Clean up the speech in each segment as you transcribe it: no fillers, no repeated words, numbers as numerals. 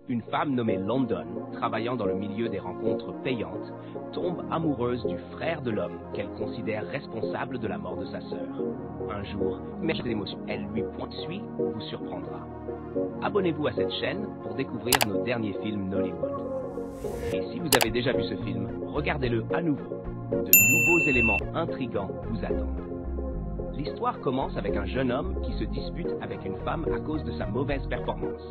une femme nommée London, travaillant dans le milieu des rencontres payantes, tombe amoureuse du frère de l'homme qu'elle considère responsable de la mort de sa sœur. Un jour, mais d'émotion, elle lui pointe suit vous surprendra. Abonnez-vous à cette chaîne pour découvrir nos derniers films Nollywood. Et si vous avez déjà vu ce film, regardez-le à nouveau. De nouveaux éléments intrigants vous attendent. L'histoire commence avec un jeune homme qui se dispute avec une femme à cause de sa mauvaise performance.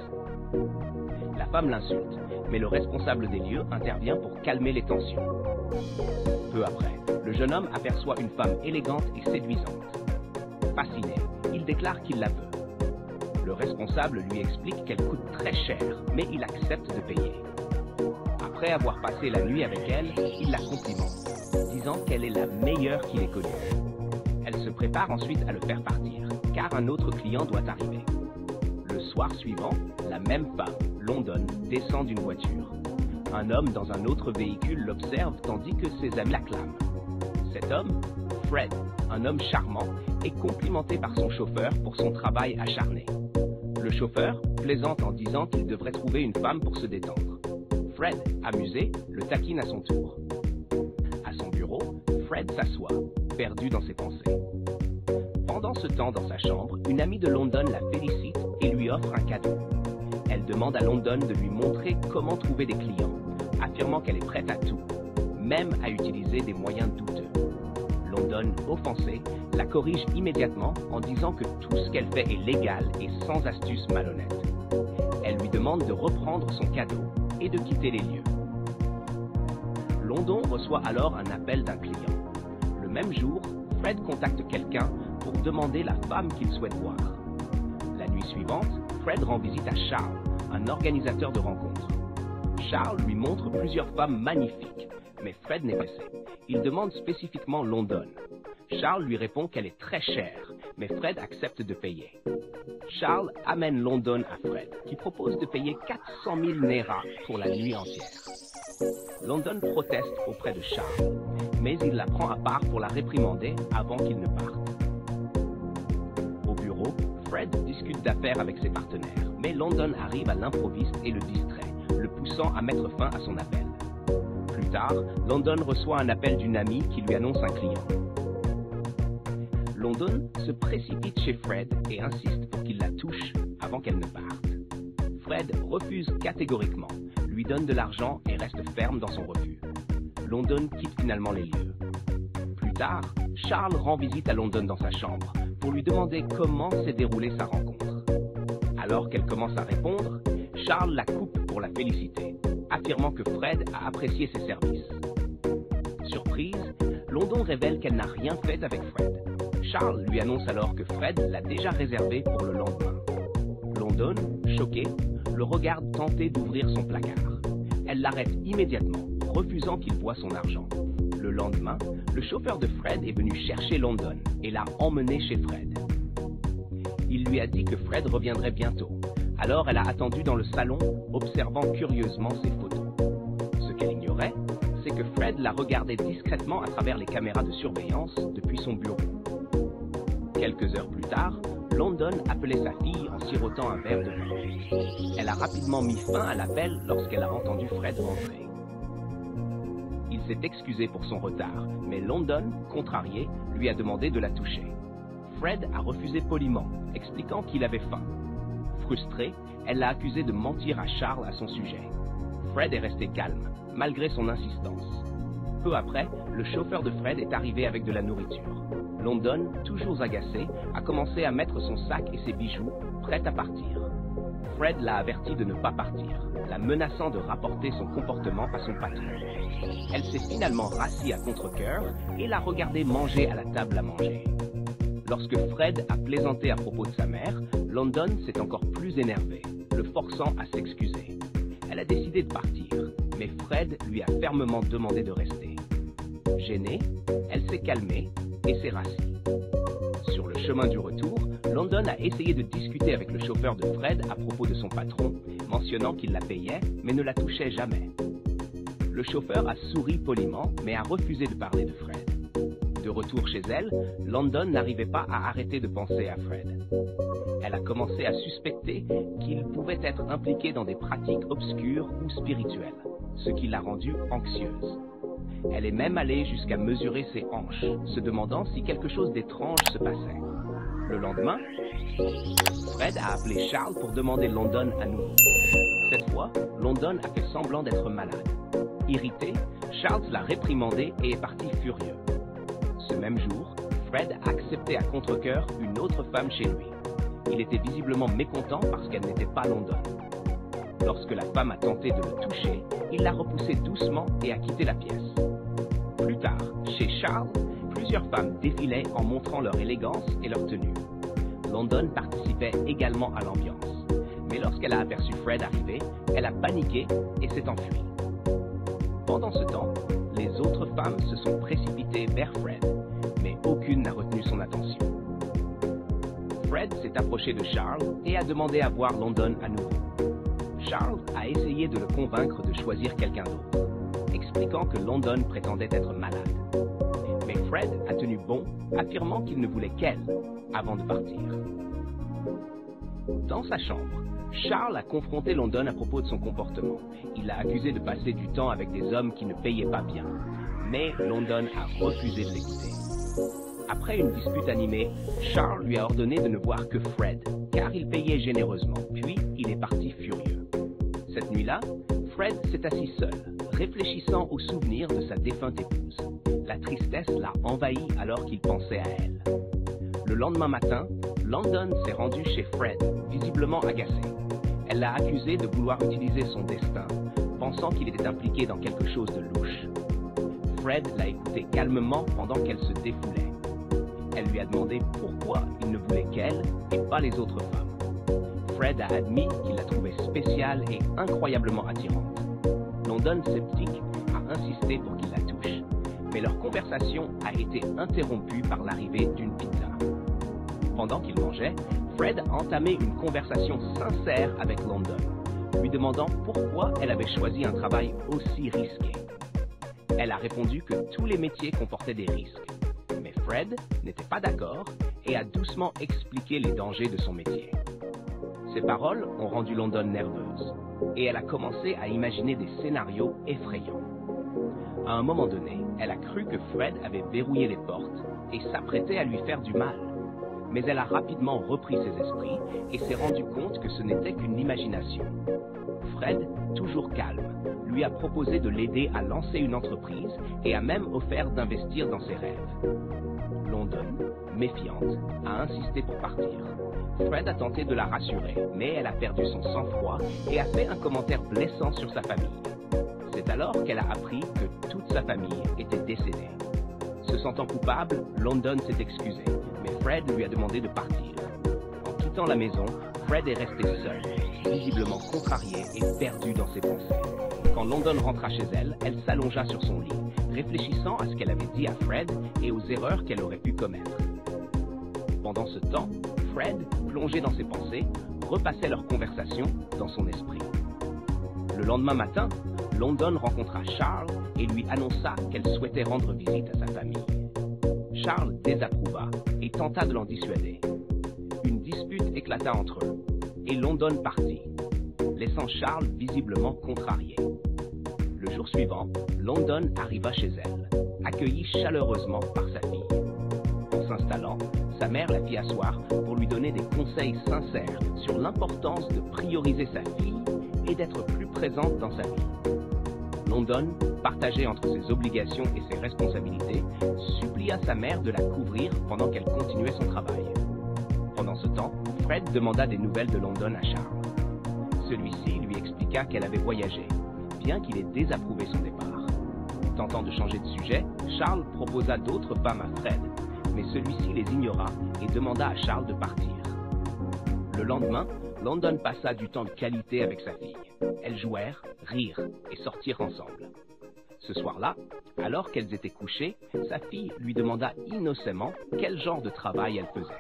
La femme l'insulte, mais le responsable des lieux intervient pour calmer les tensions. Peu après, le jeune homme aperçoit une femme élégante et séduisante. Fasciné, il déclare qu'il la veut. Le responsable lui explique qu'elle coûte très cher, mais il accepte de payer. Après avoir passé la nuit avec elle, il la complimente, disant qu'elle est la meilleure qu'il ait connue. Elle se prépare ensuite à le faire partir, car un autre client doit arriver. Le soir suivant, la même femme, London, descend d'une voiture. Un homme dans un autre véhicule l'observe tandis que ses amis l'acclament. Cet homme, Fred, un homme charmant, est complimenté par son chauffeur pour son travail acharné. Le chauffeur plaisante en disant qu'il devrait trouver une femme pour se détendre. Fred, amusé, le taquine à son tour. À son bureau, Fred s'assoit, perdu dans ses pensées. Pendant ce temps dans sa chambre, une amie de London la félicite et lui offre un cadeau. Elle demande à London de lui montrer comment trouver des clients, affirmant qu'elle est prête à tout, même à utiliser des moyens douteux. London, offensée, la corrige immédiatement en disant que tout ce qu'elle fait est légal et sans astuce malhonnête. Elle lui demande de reprendre son cadeau et de quitter les lieux. London reçoit alors un appel d'un client. Le même jour, Fred contacte quelqu'un pour demander la femme qu'il souhaite voir. La nuit suivante, Fred rend visite à Charles, un organisateur de rencontres. Charles lui montre plusieurs femmes magnifiques, mais Fred n'est pas pressé. Il demande spécifiquement London. Charles lui répond qu'elle est très chère, mais Fred accepte de payer. Charles amène London à Fred, qui propose de payer 400 000 Naira pour la nuit entière. London proteste auprès de Charles, mais il la prend à part pour la réprimander avant qu'il ne parte. Au bureau, Fred discute d'affaires avec ses partenaires, mais London arrive à l'improviste et le distrait, le poussant à mettre fin à son appel. Plus tard, London reçoit un appel d'une amie qui lui annonce un client. London se précipite chez Fred et insiste pour qu'il la touche avant qu'elle ne parte. Fred refuse catégoriquement, lui donne de l'argent et reste ferme dans son refus. London quitte finalement les lieux. Plus tard, Charles rend visite à London dans sa chambre pour lui demander comment s'est déroulée sa rencontre. Alors qu'elle commence à répondre, Charles la coupe pour la féliciter, affirmant que Fred a apprécié ses services. Surprise, London révèle qu'elle n'a rien fait avec Fred. Charles lui annonce alors que Fred l'a déjà réservé pour le lendemain. London, choqué, le regarde tenter d'ouvrir son placard. Elle l'arrête immédiatement, refusant qu'il voie son argent. Le lendemain, le chauffeur de Fred est venu chercher London et l'a emmené chez Fred. Il lui a dit que Fred reviendrait bientôt. Alors elle a attendu dans le salon, observant curieusement ses photos. Ce qu'elle ignorait, c'est que Fred la regardait discrètement à travers les caméras de surveillance depuis son bureau. Quelques heures plus tard, London appelait sa fille en sirotant un verre de vin. Elle a rapidement mis fin à l'appel lorsqu'elle a entendu Fred rentrer. Il s'est excusé pour son retard, mais London, contrarié, lui a demandé de la toucher. Fred a refusé poliment, expliquant qu'il avait faim. Frustrée, elle l'a accusé de mentir à Charles à son sujet. Fred est resté calme, malgré son insistance. Peu après, le chauffeur de Fred est arrivé avec de la nourriture. London, toujours agacé, a commencé à mettre son sac et ses bijoux, prête à partir. Fred l'a averti de ne pas partir, la menaçant de rapporter son comportement à son patron. Elle s'est finalement rassie à contre-cœur et l'a regardé manger à la table à manger. Lorsque Fred a plaisanté à propos de sa mère, London s'est encore plus énervé, le forçant à s'excuser. Elle a décidé de partir, mais Fred lui a fermement demandé de rester. Gênée, elle s'est calmée et s'est rassie. Sur le chemin du retour, London a essayé de discuter avec le chauffeur de Fred à propos de son patron, mentionnant qu'il la payait, mais ne la touchait jamais. Le chauffeur a souri poliment, mais a refusé de parler de Fred. De retour chez elle, London n'arrivait pas à arrêter de penser à Fred. Elle a commencé à suspecter qu'il pouvait être impliqué dans des pratiques obscures ou spirituelles, ce qui l'a rendue anxieuse. Elle est même allée jusqu'à mesurer ses hanches, se demandant si quelque chose d'étrange se passait. Le lendemain, Fred a appelé Charles pour demander London à nouveau. Cette fois, London a fait semblant d'être malade. Irrité, Charles l'a réprimandé et est parti furieux. Ce même jour, Fred a accepté à contre-cœur une autre femme chez lui. Il était visiblement mécontent parce qu'elle n'était pas London. Lorsque la femme a tenté de le toucher, il l'a repoussée doucement et a quitté la pièce. Plus tard, chez Charles, plusieurs femmes défilaient en montrant leur élégance et leur tenue. London participait également à l'ambiance. Mais lorsqu'elle a aperçu Fred arriver, elle a paniqué et s'est enfuie. Pendant ce temps, les autres femmes se sont précipitées vers Fred, mais aucune n'a retenu son attention. Fred s'est approché de Charles et a demandé à voir London à nouveau. Charles a essayé de le convaincre de choisir quelqu'un d'autre, expliquant que London prétendait être malade. Mais Fred a tenu bon, affirmant qu'il ne voulait qu'elle avant de partir. Dans sa chambre, Charles a confronté London à propos de son comportement. Il l'a accusé de passer du temps avec des hommes qui ne payaient pas bien. Mais London a refusé de l'écouter. Après une dispute animée, Charles lui a ordonné de ne voir que Fred, car il payait généreusement, puis il est parti furieux. Cette nuit-là, Fred s'est assis seul, réfléchissant aux souvenirs de sa défunte épouse. La tristesse l'a envahi alors qu'il pensait à elle. Le lendemain matin, London s'est rendue chez Fred, visiblement agacée. Elle l'a accusé de vouloir utiliser son destin, pensant qu'il était impliqué dans quelque chose de louche. Fred l'a écoutée calmement pendant qu'elle se défoulait. Elle lui a demandé pourquoi il ne voulait qu'elle et pas les autres femmes. Fred a admis qu'il la trouvait spéciale et incroyablement attirante. London, sceptique, a insisté pour qu'il la touche, mais leur conversation a été interrompue par l'arrivée d'une pizza. Pendant qu'ils mangeaient, Fred a entamé une conversation sincère avec London, lui demandant pourquoi elle avait choisi un travail aussi risqué. Elle a répondu que tous les métiers comportaient des risques, mais Fred n'était pas d'accord et a doucement expliqué les dangers de son métier. Ces paroles ont rendu London nerveuse, et elle a commencé à imaginer des scénarios effrayants. À un moment donné, elle a cru que Fred avait verrouillé les portes et s'apprêtait à lui faire du mal. Mais elle a rapidement repris ses esprits et s'est rendu compte que ce n'était qu'une imagination. Fred, toujours calme, lui a proposé de l'aider à lancer une entreprise et a même offert d'investir dans ses rêves. London, méfiante, a insisté pour partir. Fred a tenté de la rassurer, mais elle a perdu son sang-froid et a fait un commentaire blessant sur sa famille. C'est alors qu'elle a appris que toute sa famille était décédée. Se sentant coupable, London s'est excusé, mais Fred lui a demandé de partir. En quittant la maison, Fred est resté seul, visiblement contrarié et perdu dans ses pensées. Quand London rentra chez elle, elle s'allongea sur son lit, réfléchissant à ce qu'elle avait dit à Fred et aux erreurs qu'elle aurait pu commettre. Pendant ce temps, Fred, plongé dans ses pensées, repassait leur conversation dans son esprit. Le lendemain matin, London rencontra Charles et lui annonça qu'elle souhaitait rendre visite à sa famille. Charles désapprouva et tenta de l'en dissuader. Une dispute éclata entre eux et London partit, laissant Charles visiblement contrarié. Le jour suivant, London arriva chez elle, accueillie chaleureusement par sa fille. En s'installant, sa mère la fit asseoir pour lui donner des conseils sincères sur l'importance de prioriser sa fille et d'être plus présente dans sa vie. London, partagée entre ses obligations et ses responsabilités, supplia sa mère de la couvrir pendant qu'elle continuait son travail. Pendant ce temps, Fred demanda des nouvelles de London à Charles. Celui-ci lui expliqua qu'elle avait voyagé, bien qu'il ait désapprouvé son départ. Tentant de changer de sujet, Charles proposa d'autres femmes à Fred, mais celui-ci les ignora et demanda à Charles de partir. Le lendemain, London passa du temps de qualité avec sa fille. Elles jouèrent, rirent et sortirent ensemble. Ce soir-là, alors qu'elles étaient couchées, sa fille lui demanda innocemment quel genre de travail elle faisait.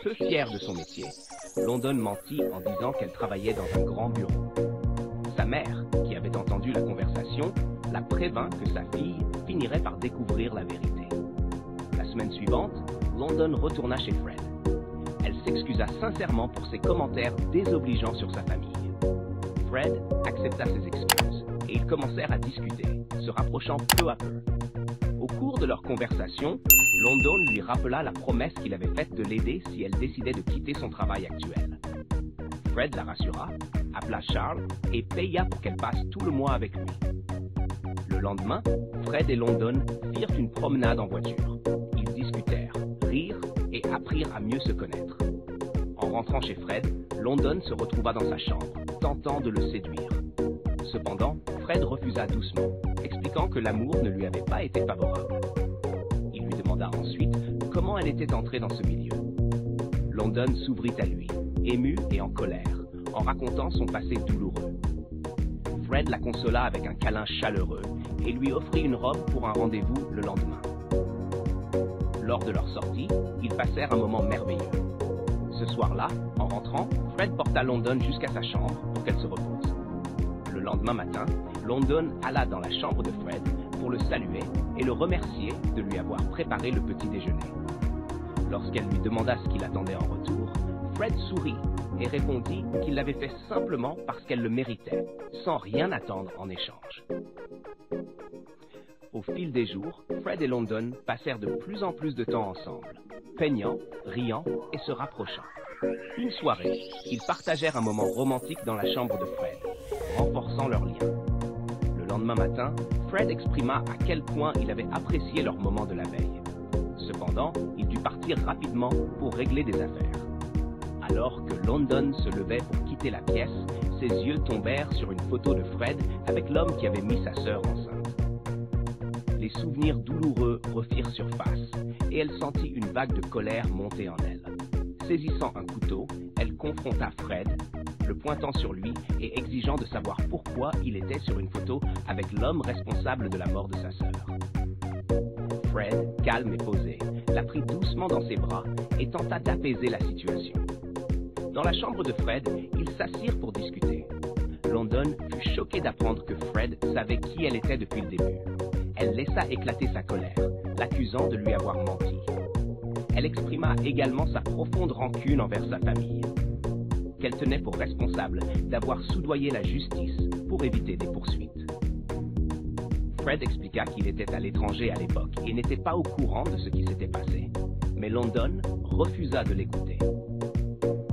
Peu fière de son métier, London mentit en disant qu'elle travaillait dans un grand bureau. Sa mère, qui avait entendu la conversation, la prévint que sa fille finirait par découvrir la vérité. semaine suivante, London retourna chez Fred. Elle s'excusa sincèrement pour ses commentaires désobligeants sur sa famille. Fred accepta ses excuses et ils commencèrent à discuter, se rapprochant peu à peu. Au cours de leur conversation, London lui rappela la promesse qu'il avait faite de l'aider si elle décidait de quitter son travail actuel. Fred la rassura, appela Charles et paya pour qu'elle passe tout le mois avec lui. Le lendemain, Fred et London firent une promenade en voiture. Ils discutèrent, rirent et apprirent à mieux se connaître. En rentrant chez Fred, London se retrouva dans sa chambre, tentant de le séduire. Cependant, Fred refusa doucement, expliquant que l'amour ne lui avait pas été favorable. Il lui demanda ensuite comment elle était entrée dans ce milieu. London s'ouvrit à lui, ému et en colère, en racontant son passé douloureux. Fred la consola avec un câlin chaleureux et lui offrit une robe pour un rendez-vous le lendemain. Lors de leur sortie, ils passèrent un moment merveilleux. Ce soir-là, en rentrant, Fred porta London jusqu'à sa chambre pour qu'elle se repose. Le lendemain matin, London alla dans la chambre de Fred pour le saluer et le remercier de lui avoir préparé le petit déjeuner. Lorsqu'elle lui demanda ce qu'il attendait en retour, Fred sourit et répondit qu'il l'avait fait simplement parce qu'elle le méritait, sans rien attendre en échange. Au fil des jours, Fred et London passèrent de plus en plus de temps ensemble, peignant, riant et se rapprochant. Une soirée, ils partagèrent un moment romantique dans la chambre de Fred, renforçant leur lien. Le lendemain matin, Fred exprima à quel point il avait apprécié leur moment de la veille. Cependant, il dut partir rapidement pour régler des affaires. Alors que London se levait pour quitter la pièce, ses yeux tombèrent sur une photo de Fred avec l'homme qui avait mis sa sœur enceinte. Les souvenirs douloureux refirent surface et elle sentit une vague de colère monter en elle. Saisissant un couteau, elle confronta Fred, le pointant sur lui et exigeant de savoir pourquoi il était sur une photo avec l'homme responsable de la mort de sa sœur. Fred, calme et posé, la prit doucement dans ses bras et tenta d'apaiser la situation. Dans la chambre de Fred, ils s'assirent pour discuter. London fut choquée d'apprendre que Fred savait qui elle était depuis le début. Elle laissa éclater sa colère, l'accusant de lui avoir menti. Elle exprima également sa profonde rancune envers sa famille, qu'elle tenait pour responsable d'avoir soudoyé la justice pour éviter des poursuites. Fred expliqua qu'il était à l'étranger à l'époque et n'était pas au courant de ce qui s'était passé, mais London refusa de l'écouter.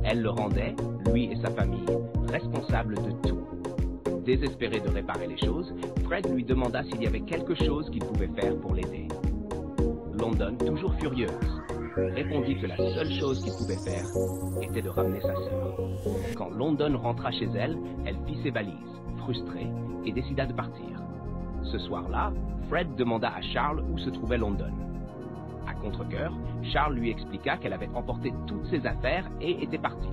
Elle le rendait, lui et sa famille, responsables de tout. Désespéré de réparer les choses, Fred lui demanda s'il y avait quelque chose qu'il pouvait faire pour l'aider. London, toujours furieuse, répondit que la seule chose qu'il pouvait faire était de ramener sa sœur. Quand London rentra chez elle, elle fit ses valises, frustrée, et décida de partir. Ce soir-là, Fred demanda à Charles où se trouvait London. À contre-cœur, Charles lui expliqua qu'elle avait emporté toutes ses affaires et était partie.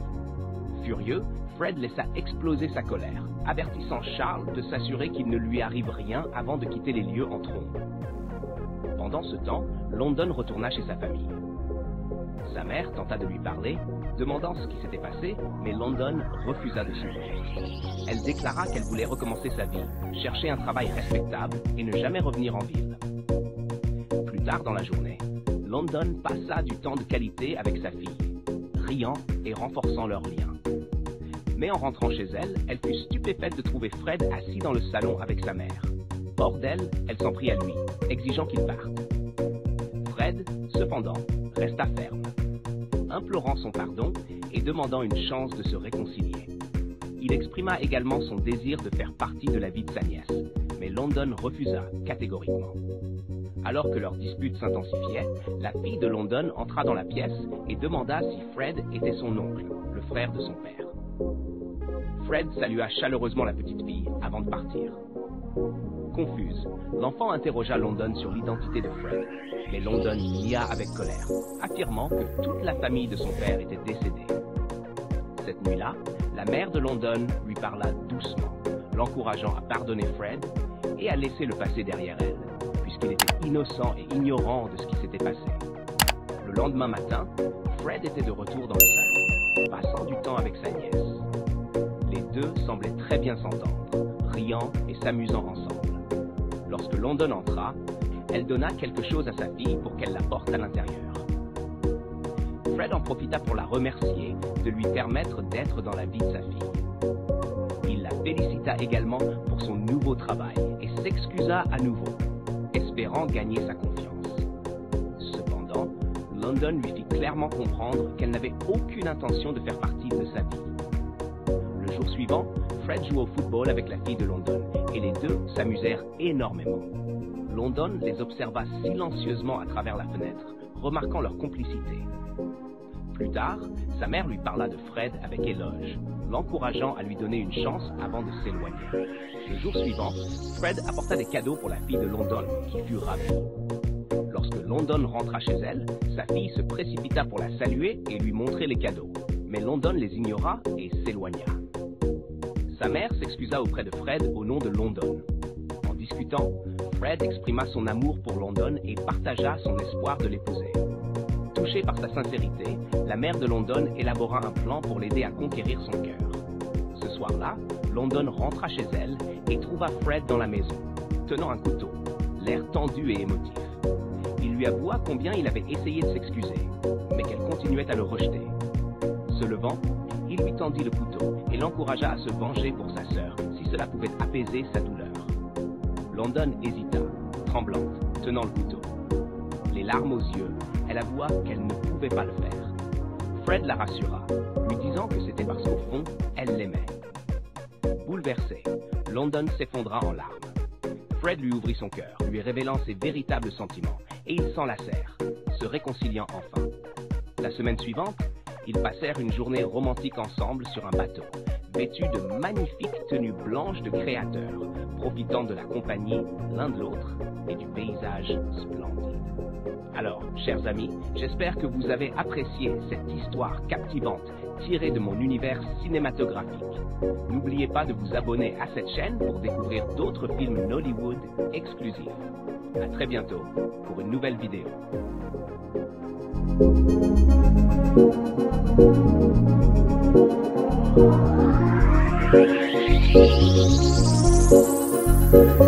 Furieux, Fred laissa exploser sa colère, avertissant Charles de s'assurer qu'il ne lui arrive rien avant de quitter les lieux en trombe. Pendant ce temps, London retourna chez sa famille. Sa mère tenta de lui parler, demandant ce qui s'était passé, mais London refusa de s'ouvrir. Elle déclara qu'elle voulait recommencer sa vie, chercher un travail respectable et ne jamais revenir en ville. Plus tard dans la journée, London passa du temps de qualité avec sa fille, riant et renforçant leur lien. Mais en rentrant chez elle, elle fut stupéfaite de trouver Fred assis dans le salon avec sa mère. Hors d'elle, elle s'en prit à lui, exigeant qu'il parte. Fred, cependant, resta ferme, implorant son pardon et demandant une chance de se réconcilier. Il exprima également son désir de faire partie de la vie de sa nièce, mais London refusa catégoriquement. Alors que leur dispute s'intensifiait, la fille de London entra dans la pièce et demanda si Fred était son oncle, le frère de son père. Fred salua chaleureusement la petite fille avant de partir. Confuse, l'enfant interrogea London sur l'identité de Fred, mais London nia avec colère, affirmant que toute la famille de son père était décédée. Cette nuit-là, la mère de London lui parla doucement, l'encourageant à pardonner Fred et à laisser le passé derrière elle, puisqu'il était innocent et ignorant de ce qui s'était passé. Le lendemain matin, Fred était de retour dans le salon, passant du temps avec sa nièce. Les deux semblaient très bien s'entendre, riant et s'amusant ensemble. Lorsque London entra, elle donna quelque chose à sa fille pour qu'elle la porte à l'intérieur. Fred en profita pour la remercier de lui permettre d'être dans la vie de sa fille. Il la félicita également pour son nouveau travail et s'excusa à nouveau, espérant gagner sa confiance. Cependant, London lui fit clairement comprendre qu'elle n'avait aucune intention de faire partie de sa vie. Le jour suivant, Fred joua au football avec la fille de London et les deux s'amusèrent énormément. London les observa silencieusement à travers la fenêtre, remarquant leur complicité. Plus tard, sa mère lui parla de Fred avec éloge, l'encourageant à lui donner une chance avant de s'éloigner. Le jour suivant, Fred apporta des cadeaux pour la fille de London, qui fut ravie. Lorsque London rentra chez elle, sa fille se précipita pour la saluer et lui montrer les cadeaux, mais London les ignora et s'éloigna. Sa mère s'excusa auprès de Fred au nom de London. En discutant, Fred exprima son amour pour London et partagea son espoir de l'épouser. Touchée par sa sincérité, la mère de London élabora un plan pour l'aider à conquérir son cœur. Ce soir-là, London rentra chez elle et trouva Fred dans la maison, tenant un couteau, l'air tendu et émotif. Il lui avoua combien il avait essayé de s'excuser, mais qu'elle continuait à le rejeter. Se levant, il lui tendit le couteau et l'encouragea à se venger pour sa sœur, si cela pouvait apaiser sa douleur. London hésita, tremblante, tenant le couteau. Les larmes aux yeux, elle avoua qu'elle ne pouvait pas le faire. Fred la rassura, lui disant que c'était parce qu'au fond, elle l'aimait. Bouleversé, London s'effondra en larmes. Fred lui ouvrit son cœur, lui révélant ses véritables sentiments, et ils s'enlacèrent, se réconciliant enfin. La semaine suivante, ils passèrent une journée romantique ensemble sur un bateau, vêtus de magnifiques tenues blanches de créateurs, profitant de la compagnie l'un de l'autre et du paysage splendide. Alors, chers amis, j'espère que vous avez apprécié cette histoire captivante tirée de mon univers cinématographique. N'oubliez pas de vous abonner à cette chaîne pour découvrir d'autres films Nollywood exclusifs. À très bientôt pour une nouvelle vidéo. Thank you.